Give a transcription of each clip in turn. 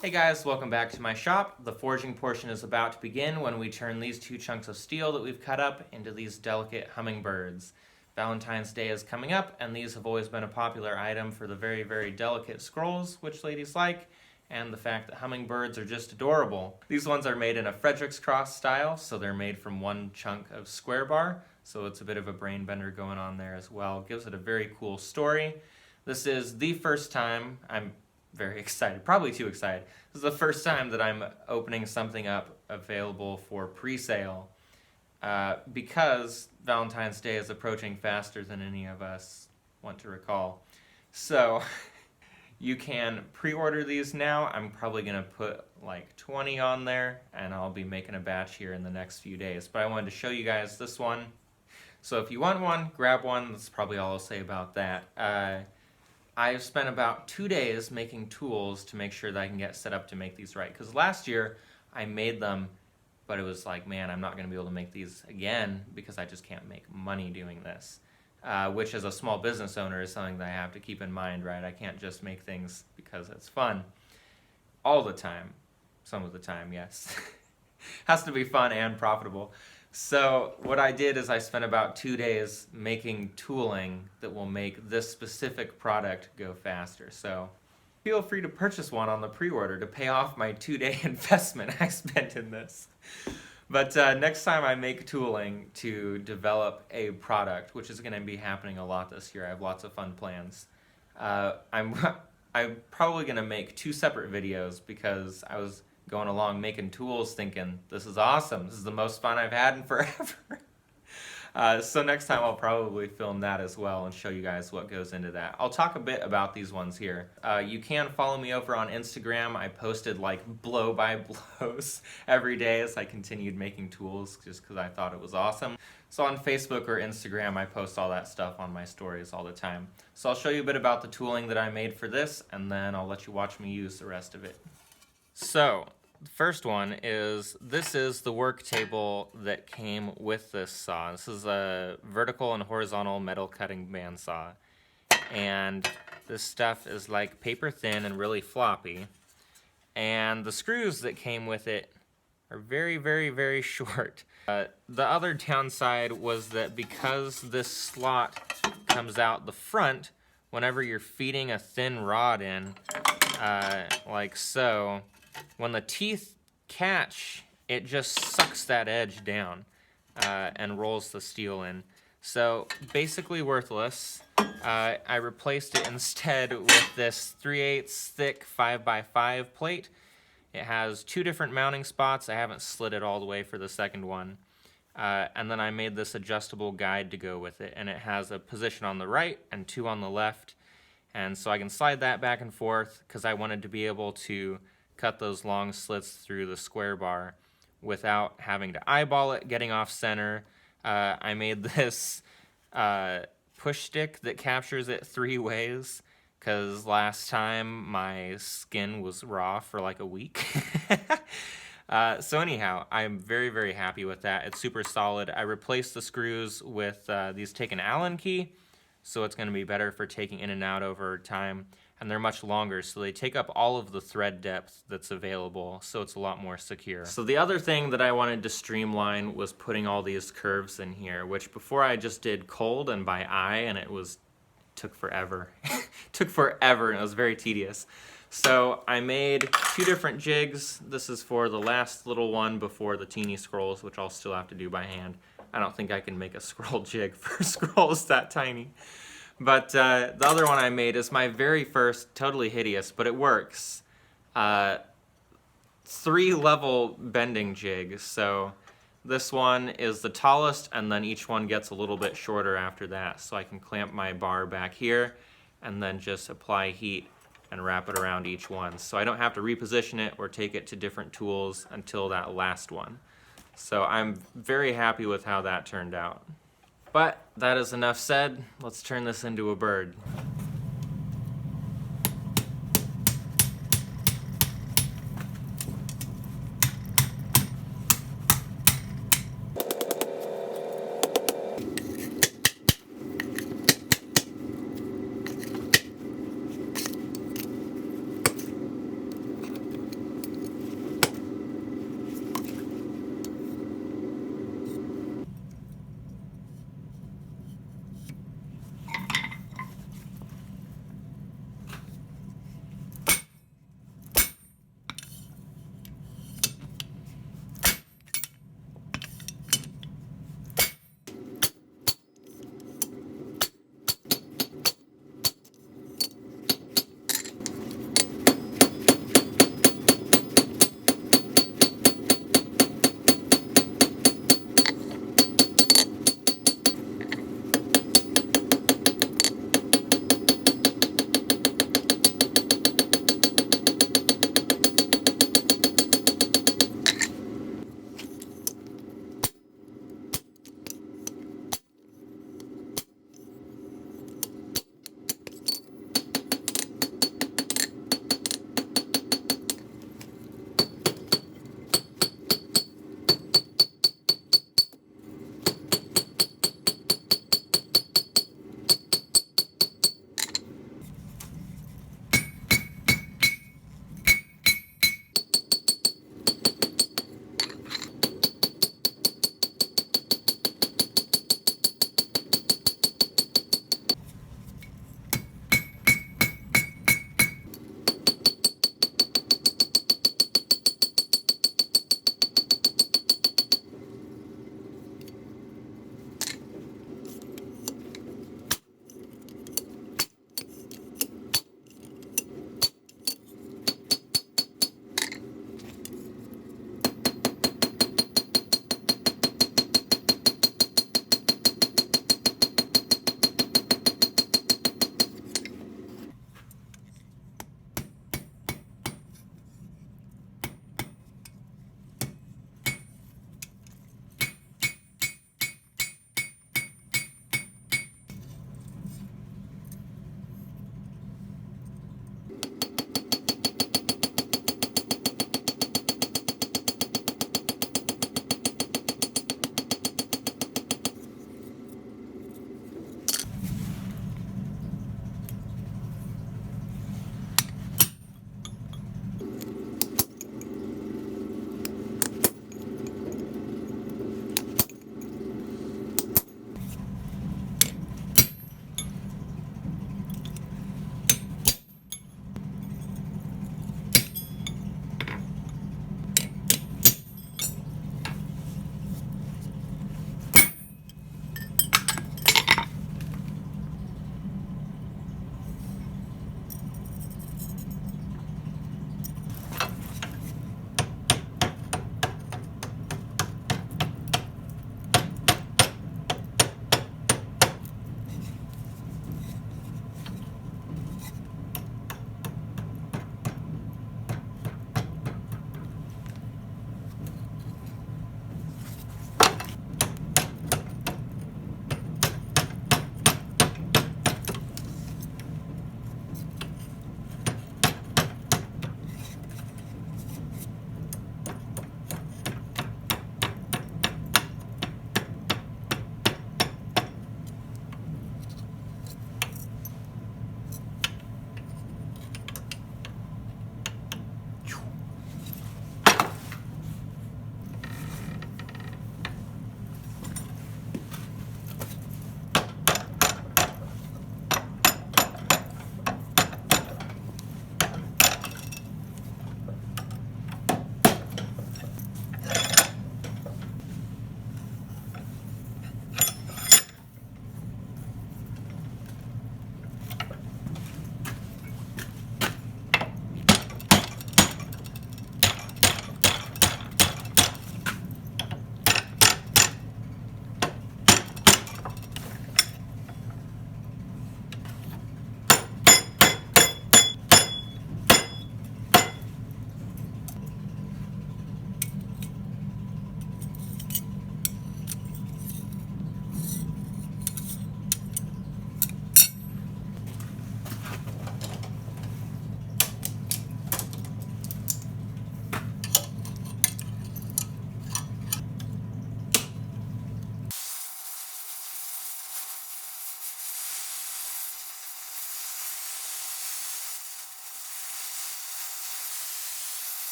Hey guys, welcome back to my shop. The forging portion is about to begin when we turn these two chunks of steel that we've cut up into these delicate hummingbirds. Valentine's Day is coming up, and these have always been a popular item for the very, very delicate scrolls, which ladies like, and the fact that hummingbirds are just adorable. These ones are made in a Frederick's cross style, so they're made from one chunk of square bar, so it's a bit of a brain bender going on there as well. Gives it a very cool story. This is the first time I'm very excited, probably too excited. This is the first time that I'm opening something up available for pre-sale because Valentine's Day is approaching faster than any of us want to recall. So you can pre-order these now. I'm probably going to put like 20 on there, and I'll be making a batch here in the next few days. But I wanted to show you guys this one. So if you want one, grab one. That's probably all I'll say about that. I've spent about 2 days making tools to make sure that I can get set up to make these right. Because last year I made them, but it was like, man, I'm not going to be able to make these again because I just can't make money doing this. Which as a small business owner is something that I have to keep in mind, right? I can't just make things because it's fun. All the time. Some of the time, yes. Has to be fun and profitable. So what I did is I spent about 2 days making tooling that will make this specific product go faster. So feel free to purchase one on the pre-order to pay off my 2-day investment I spent in this. But next time I make tooling to develop a product, which is going to be happening a lot this year, I have lots of fun plans. I'm probably going to make 2 separate videos because I was going along making tools thinking, this is awesome, this is the most fun I've had in forever. So next time I'll probably film that as well and show you guys what goes into that. I'll talk a bit about these ones here. You can follow me over on Instagram. I posted like blow by blows every day as I continued making tools just because I thought it was awesome. So on Facebook or Instagram I post all that stuff on my stories all the time. So I'll show you a bit about the tooling that I made for this, and then I'll let you watch me use the rest of it. So the first one is, this is the work table that came with this saw. This is a vertical and horizontal metal cutting bandsaw. And this stuff is like paper thin and really floppy. And the screws that came with it are very, very, very short. The other downside was that because this slot comes out the front, whenever you're feeding a thin rod in, like so, when the teeth catch, it just sucks that edge down and rolls the steel in. So basically worthless. I replaced it instead with this 3/8 thick 5x5 plate. It has 2 different mounting spots. I haven't slid it all the way for the second one. And then I made this adjustable guide to go with it, and it has a position on the right and 2 on the left. And so I can slide that back and forth because I wanted to be able to cut those long slits through the square bar without having to eyeball it, getting off center. I made this push stick that captures it 3 ways because last time my skin was raw for like a week. So anyhow, I'm very, very happy with that. It's super solid. I replaced the screws with these take an Allen key, so it's going to be better for taking in and out over time. And they're much longer, so they take up all of the thread depth that's available, so it's a lot more secure. So the other thing that I wanted to streamline was putting all these curves in here, which before I just did cold and by eye, and took forever. Took forever, and it was very tedious. So I made 2 different jigs. This is for the last little one before the teeny scrolls, which I'll still have to do by hand. I don't think I can make a scroll jig for scrolls that tiny. But the other one I made is my very first, totally hideous, but it works, 3-level bending jig. So this one is the tallest, and then each one gets a little bit shorter after that. So I can clamp my bar back here and then just apply heat and wrap it around each one. So I don't have to reposition it or take it to different tools until that last one. So I'm very happy with how that turned out. But that is enough said. Let's turn this into a bird.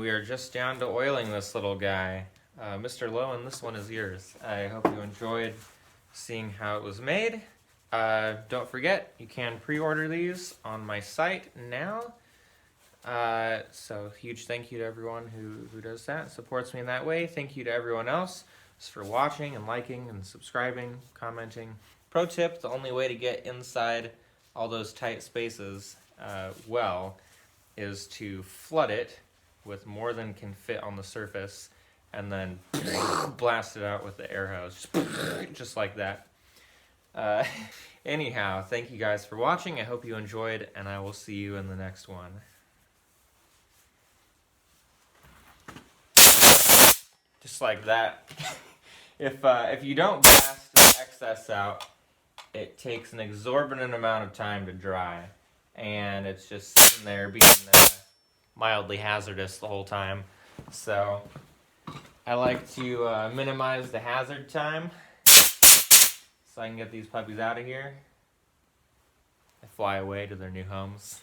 we are just down to oiling this little guy. Mr. Lowen, this one is yours. I hope you enjoyed seeing how it was made. Don't forget, you can pre-order these on my site now. So huge thank you to everyone who does that and supports me in that way. Thank you to everyone else for watching and liking and subscribing, commenting. Pro tip, the only way to get inside all those tight spaces is to flood it with more than can fit on the surface and then blast it out with the air hose, just like that. Anyhow, thank you guys for watching. I hope you enjoyed, and I will see you in the next one. Just like that. If you don't blast the excess out, it takes an exorbitant amount of time to dry, and it's just sitting there being mildly hazardous the whole time. So I like to minimize the hazard time so I can get these puppies out of here and fly away to their new homes.